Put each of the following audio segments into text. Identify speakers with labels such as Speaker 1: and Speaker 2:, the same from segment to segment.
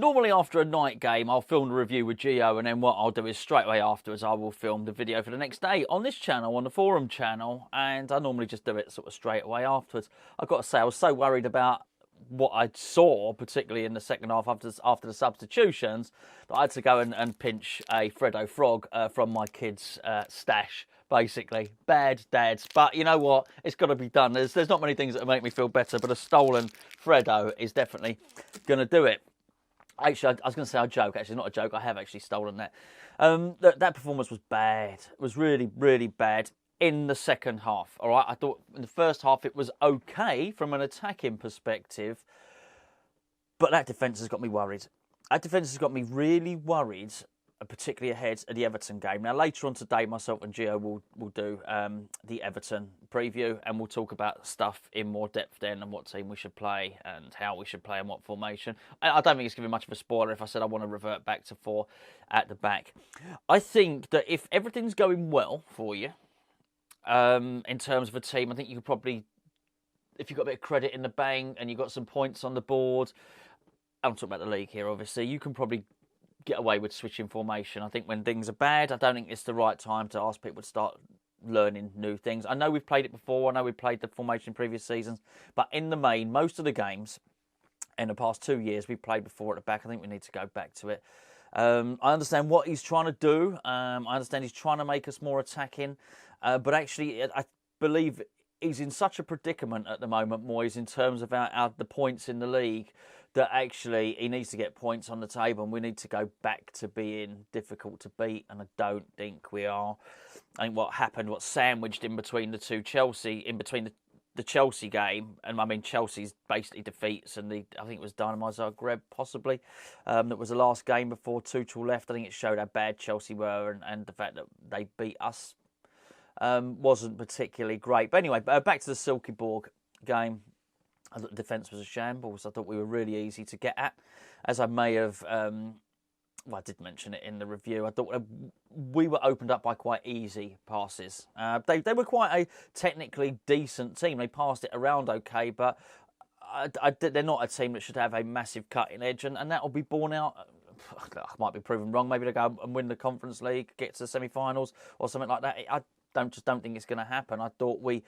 Speaker 1: normally after a night game, I'll film the review with Gio, and then what I'll do is straight away afterwards, I will film the video for the next day on this channel, on the forum channel, and I normally just do it sort of straight away afterwards. I've got to say, I was so worried about what I saw, particularly in the second half after the substitutions, that I had to go and pinch a Freddo Frog from my kids' stash. Basically, bad dads, but you know what? It's got to be done. There's not many things that make me feel better, but a stolen Freddo is definitely going to do it. Actually, I was going to say I joke. Actually, not a joke. I have actually stolen that. That performance was bad. It was really, really bad in the second half. All right, I thought in the first half it was okay from an attacking perspective, but that defence has got me worried. That defence has got me really worried, particularly ahead of the Everton game. Now, later on today, myself and Gio will do the Everton preview, and we'll talk about stuff in more depth then, and what team we should play and how we should play and what formation. I don't think it's giving much of a spoiler if I said I want to revert back to 4 at the back. I think that if everything's going well for you, in terms of a team, I think you could probably, if you've got a bit of credit in the bank and you've got some points on the board, I'm talking about the league here, obviously, you can probably get away with switching formation. I think when things are bad, I don't think it's the right time to ask people to start learning new things. I know we've played it before. I know we've played the formation in previous seasons. But in the main, most of the games in the past 2 years we've played before at the back. I think we need to go back to it. I understand what he's trying to do. I understand he's trying to make us more attacking. But actually, I believe he's in such a predicament at the moment, Moyes, in terms of the points in the league, that actually he needs to get points on the table, and we need to go back to being difficult to beat, and I don't think we are. I think what happened, what's sandwiched in between the two Chelsea, in between the Chelsea game, and I mean Chelsea's basically defeats, and I think it was Dynamo Zagreb possibly, that was the last game before Tuchel left. I think it showed how bad Chelsea were, and the fact that they beat us wasn't particularly great. But anyway, back to the Silkeborg game. I thought the defence was a shambles. I thought we were really easy to get at. As I may have, I did mention it in the review, I thought we were opened up by quite easy passes. They were quite a technically decent team. They passed it around okay, but they're not a team that should have a massive cutting edge, and that will be borne out. I might be proven wrong. Maybe they'll go and win the Conference League, get to the semi-finals or something like that. I don't think it's going to happen. I thought we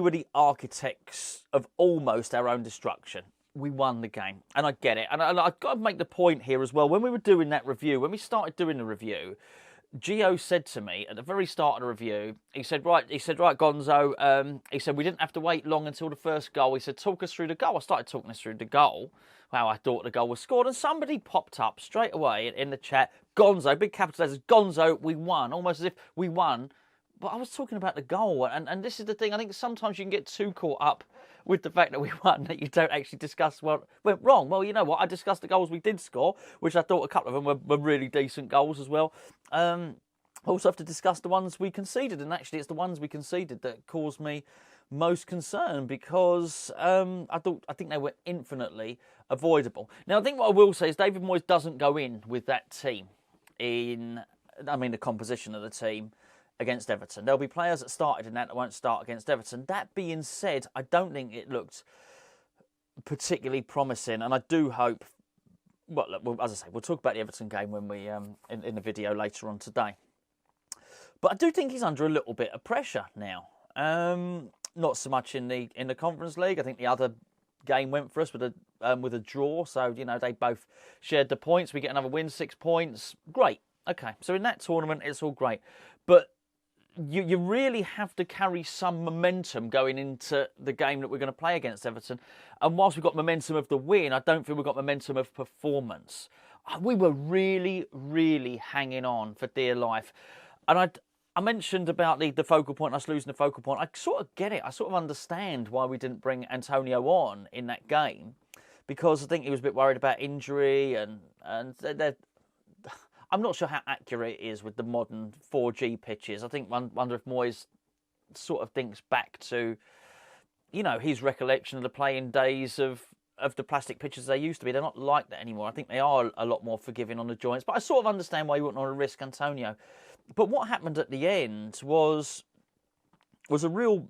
Speaker 1: were the architects of almost our own destruction. We won the game, and I get it. And I've got to make the point here as well. When we were doing that review, when we started doing the review, Gio said to me at the very start of the review, he said, right, Gonzo, he said, we didn't have to wait long until the first goal. He said, talk us through the goal. I started talking us through the goal. Wow, I thought the goal was scored, and somebody popped up straight away in the chat, Gonzo, big capital letters, Gonzo, we won, almost as if we won. But I was talking about the goal, and this is the thing. I think sometimes you can get too caught up with the fact that we won, that you don't actually discuss what went wrong. Well, you know what? I discussed the goals we did score, which I thought a couple of them were really decent goals as well. I also have to discuss the ones we conceded, and actually it's the ones we conceded that caused me most concern, because I think they were infinitely avoidable. Now, I think what I will say is David Moyes doesn't go in with that team the composition of the team against Everton. There'll be players that started in that won't start against Everton. That being said, I don't think it looked particularly promising, and I do hope. Well, as I say, we'll talk about the Everton game when we in the video later on today. But I do think he's under a little bit of pressure now. Not so much in the Conference League. I think the other game went for us with a draw. So they both shared the points. We get another win, 6 points. Great. Okay. So in that tournament, it's all great, but you really have to carry some momentum going into the game that we're going to play against Everton. And whilst we've got momentum of the win, I don't feel we've got momentum of performance. We were really, really hanging on for dear life. And I mentioned about the focal point, us losing the focal point. I sort of get it. I sort of understand why we didn't bring Antonio on in that game, because I think he was a bit worried about injury, and I'm not sure how accurate it is with the modern 4G pitches. I think wonder if Moyes sort of thinks back to, his recollection of the playing days of the plastic pitches they used to be. They're not like that anymore. I think they are a lot more forgiving on the joints. But I sort of understand why you wouldn't want to risk Antonio. But what happened at the end was a real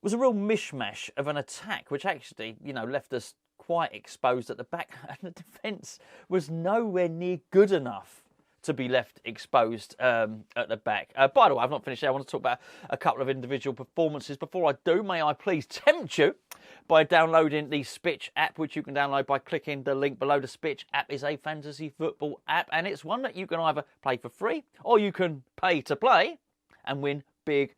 Speaker 1: mishmash of an attack, which actually, left us quite exposed at the back, and the defence was nowhere near good enough to be left exposed at the back. By the way, I've not finished there. I want to talk about a couple of individual performances. Before I do, may I please tempt you by downloading the Spitch app, which you can download by clicking the link below. The Spitch app is a fantasy football app, and it's one that you can either play for free or you can pay to play and win big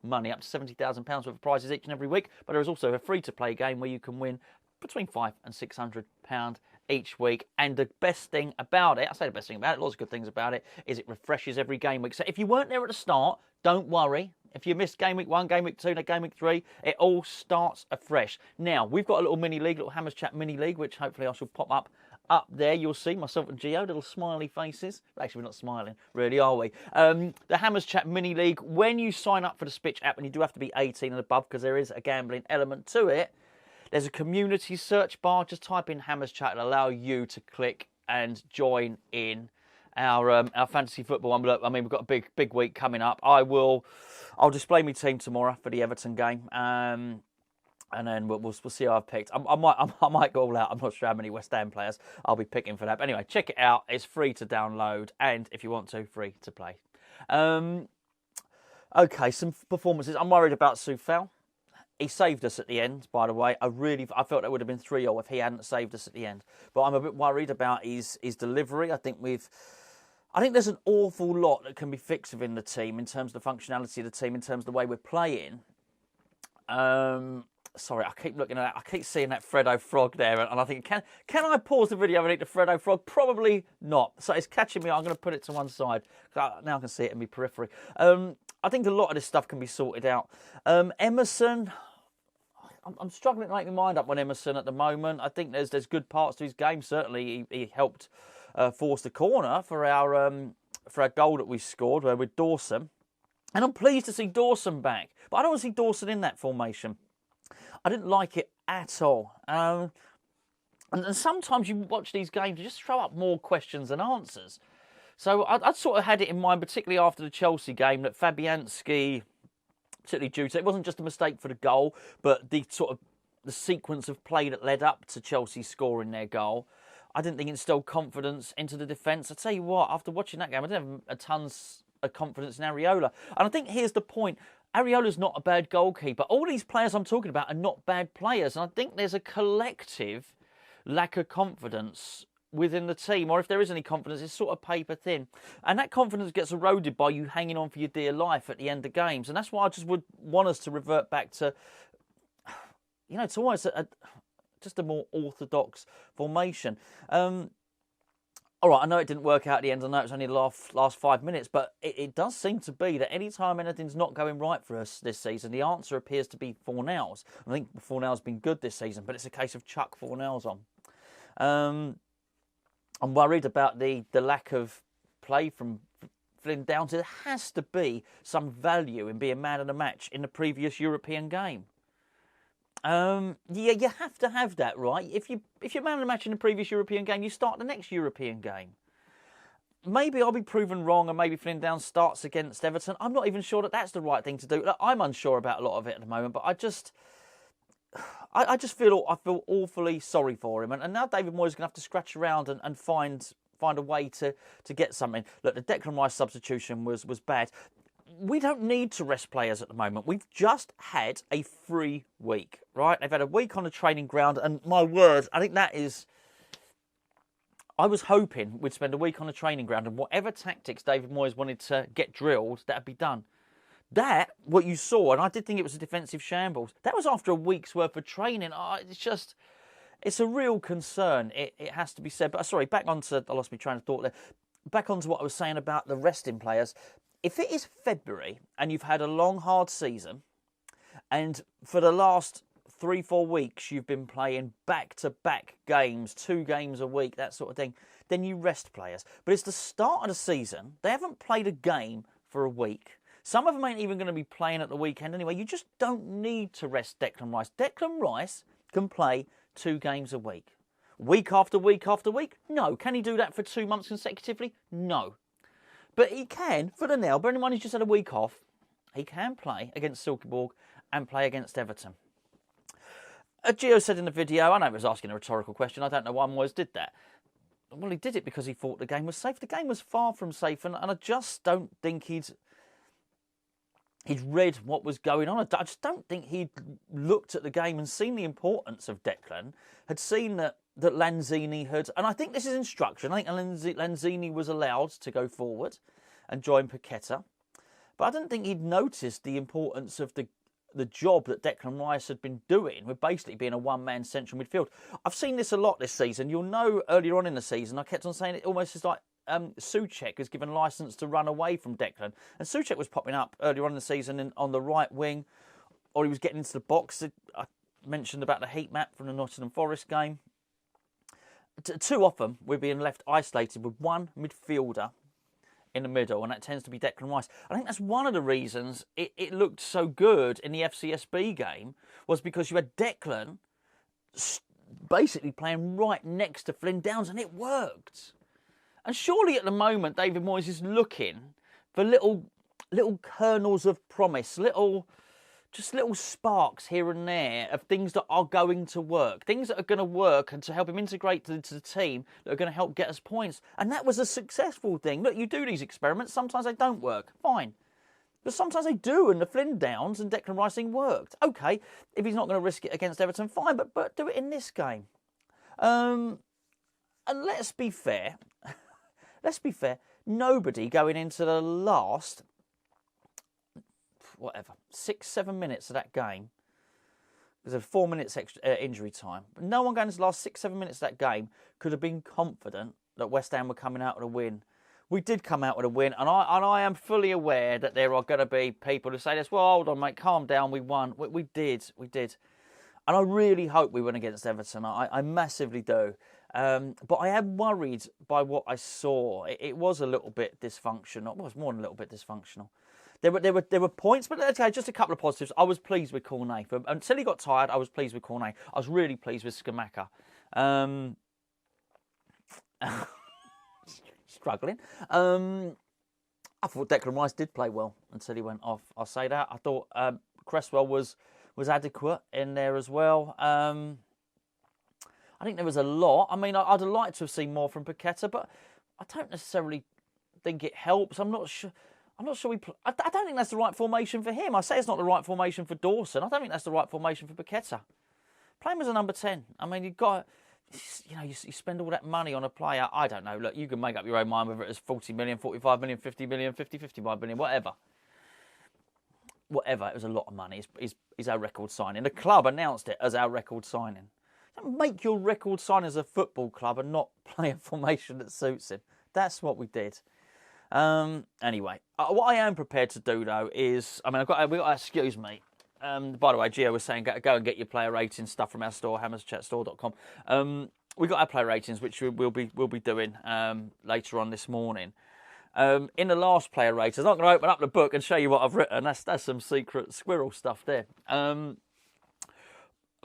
Speaker 1: money, up to £70,000 worth of prizes each and every week. But there is also a free-to-play game where you can win between £500 and £600 each week. And the best thing about it, I say the best thing about it, lots of good things about it, is it refreshes every game week. So if you weren't there at the start, don't worry. If you missed game week 1, game week 2, and game week 3, it all starts afresh. Now, we've got a little mini league, little Hammers Chat mini league, which hopefully I shall pop up there. You'll see myself and Gio, little smiley faces. Actually, we're not smiling, really, are we? The Hammers Chat mini league, when you sign up for the Spitch app, and you do have to be 18 and above because there is a gambling element to it, there's a community search bar. Just type in Hammers Chat. It'll allow you to click and join in our fantasy football. I mean, we've got a big week coming up. I'll display my team tomorrow for the Everton game, and then we'll see how I've picked. I might go all out. I'm not sure how many West Ham players I'll be picking for that. But anyway, check it out. It's free to download, and if you want to, free to play. Okay, some performances. I'm worried about Soufal. He saved us at the end, by the way. I felt that would have been 3-0 if he hadn't saved us at the end. But I'm a bit worried about his delivery. I think there's an awful lot that can be fixed within the team in terms of the functionality of the team, in terms of the way we're playing. Sorry, I keep looking at that. I keep seeing that Freddo frog there, and I think, can I pause the video and eat the Freddo frog? Probably not. So it's catching me. I'm going to put it to one side. Now I can see it in my periphery. I think a lot of this stuff can be sorted out. Emerson, I'm struggling to make my mind up on Emerson at the moment. I think there's good parts to his game. Certainly, he helped force the corner for our goal that we scored with Dawson. And I'm pleased to see Dawson back. But I don't want to see Dawson in that formation. I didn't like it at all. And sometimes you watch these games, you just throw up more questions than answers. So I'd sort of had it in mind, particularly after the Chelsea game, that Fabianski, particularly due to, it wasn't just a mistake for the goal, but the sequence of play that led up to Chelsea scoring their goal, I didn't think it instilled confidence into the defence. I tell you what, after watching that game, I didn't have a tons of confidence in Areola. And I think here's the point. Areola's not a bad goalkeeper. All these players I'm talking about are not bad players. And I think there's a collective lack of confidence within the team, or if there is any confidence, it's sort of paper thin. And that confidence gets eroded by you hanging on for your dear life at the end of games. And that's why I just would want us to revert back to, to almost just a more orthodox formation. All right, I know it didn't work out at the end. I know it was only the last 5 minutes, but it does seem to be that any time anything's not going right for us this season, the answer appears to be Fornals. I think Fornals been good this season, but it's a case of chuck Fornals on. I'm worried about the lack of play from Flynn Downs. There has to be some value in being man of the match in the previous European game. Yeah, you have to have that, right? If you're man of the match in the previous European game, you start the next European game. Maybe I'll be proven wrong, and maybe Flynn Downs starts against Everton. I'm not even sure that that's the right thing to do. I'm unsure about a lot of it at the moment, but I just feel awfully sorry for him. And now David Moyes is going to have to scratch around and find a way to get something. Look, the Declan Rice substitution was bad. We don't need to rest players at the moment. We've just had a free week, right? They've had a week on the training ground, and my word, I think that is... I was hoping we'd spend a week on the training ground, and whatever tactics David Moyes wanted to get drilled, that'd be done. That, what you saw, and I did think it was a defensive shambles, that was after a week's worth of training. It's a real concern, it has to be said. But sorry, I lost my train of thought there. Back onto what I was saying about the resting players. If it is February and you've had a long, hard season, and for the last 3-4 weeks you've been playing back-to-back games, 2 games a week, that sort of thing, then you rest players. But it's the start of the season. They haven't played a game for a week. Some of them ain't even going to be playing at the weekend anyway. You just don't need to rest Declan Rice. Declan Rice can play 2 games a week. Week after week after week? No. Can he do that for 2 months consecutively? No. But he can, for the now, bearing in mind he's just had a week off, he can play against Silkeborg and play against Everton. Gio said in the video, I know he was asking a rhetorical question, I don't know why Moyes did that. Well, he did it because he thought the game was safe. The game was far from safe, and I just don't think he'd read what was going on. I just don't think he'd looked at the game and seen the importance of Declan, had seen that Lanzini had... And I think this is instruction. I think Lanzini was allowed to go forward and join Paqueta. But I don't think he'd noticed the importance of the job that Declan Rice had been doing with basically being a one-man central midfield. I've seen this a lot this season. You'll know earlier on in the season, I kept on saying it almost is like Souček has given licence to run away from Declan. And Souček was popping up earlier on in the season on the right wing, or he was getting into the box. I mentioned about the heat map from the Nottingham Forest game. Too often, we're being left isolated with one midfielder in the middle, and that tends to be Declan Rice. I think that's one of the reasons it looked so good in the FCSB game, was because you had Declan basically playing right next to Flynn Downs, and it worked. And surely at the moment, David Moyes is looking for little kernels of promise, little sparks here and there of things that are going to work, things that are going to work and to help him integrate into the team that are going to help get us points. And that was a successful thing. Look, you do these experiments, sometimes they don't work, fine. But sometimes they do, and the Flynn Downs and Declan Rice thing worked. Okay, if he's not going to risk it against Everton, fine, but do it in this game. And let's be fair, nobody going into the last... 6-7 minutes of that game, because of 4 minutes extra injury time. But no one going into the last 6-7 minutes of that game could have been confident that West Ham were coming out with a win. We did come out with a win, and I am fully aware that there are going to be people who say this. Well, hold on, mate, calm down. We won. We did, and I really hope we win against Everton. I massively do. But I am worried by what I saw. It was a little bit dysfunctional. Well, it was more than a little bit dysfunctional. There were points, but okay, just a couple of positives. I was pleased with Cornet. Until he got tired, I was pleased with Cornet. I was really pleased with Scamacca. Struggling. I thought Declan Rice did play well until he went off. I'll say that. I thought Cresswell was adequate in there as well. I think there was a lot. I mean, I'd have liked to have seen more from Paqueta, but I don't necessarily think it helps. I'm not sure I don't think that's the right formation for him. I say it's not the right formation for Dawson. I don't think that's the right formation for Paqueta. Play him as a number 10. I mean, you've got, you spend all that money on a player. I don't know. Look, you can make up your own mind whether it's 40 million, 45 million, 50 million, 55 million, whatever. Whatever. It was a lot of money. It's our record signing. The club announced it as our record signing. Don't make your record signing as a football club and not play a formation that suits him. That's what we did. Anyway, what I am prepared to do though is, I mean, excuse me. By the way, Gio was saying go and get your player ratings stuff from our store, hammerschatstore.com. We got our player ratings, which we'll be doing later on this morning. In the last player ratings, I'm not going to open up the book and show you what I've written. That's some secret squirrel stuff there.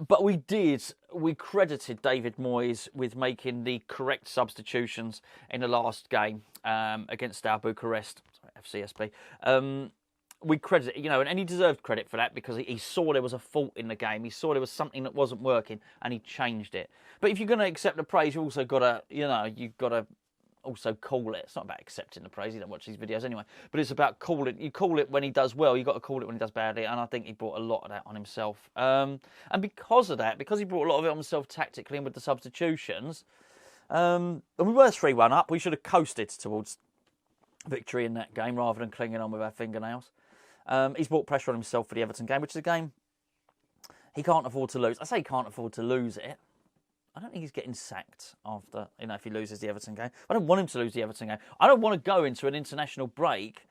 Speaker 1: But we credited David Moyes with making the correct substitutions in the last game against our Bucharest, FCSB. We credit, and he deserved credit for that because he saw there was a fault in the game. He saw there was something that wasn't working and he changed it. But if you're going to accept the praise, you also got to, you've got to also call it. It's not about accepting the praise. You don't watch these videos anyway. But it's about calling. You call it when he does well. You've got to call it when he does badly. And I think he brought a lot of that on himself. And because of that, because he brought a lot of it on himself tactically and with the substitutions, and we were 3-1 up, we should have coasted towards victory in that game rather than clinging on with our fingernails. He's brought pressure on himself for the Everton game, which is a game he can't afford to lose. I say he can't afford to lose it. I don't think he's getting sacked after, if he loses the Everton game. I don't want him to lose the Everton game. I don't want to go into an international break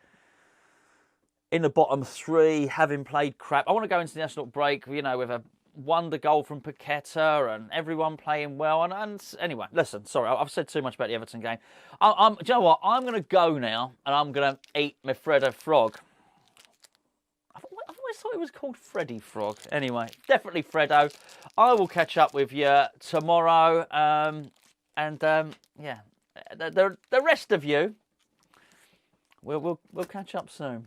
Speaker 1: in the bottom three, having played crap. I want to go into the national break, with a wonder goal from Paqueta and everyone playing well. And anyway, listen, sorry, I've said too much about the Everton game. Do you know what? I'm going to go now and I'm going to eat my Freddo Frog. I thought it was called Freddy Frog. Anyway, definitely Freddo. I will catch up with you tomorrow. The rest of you, we'll catch up soon.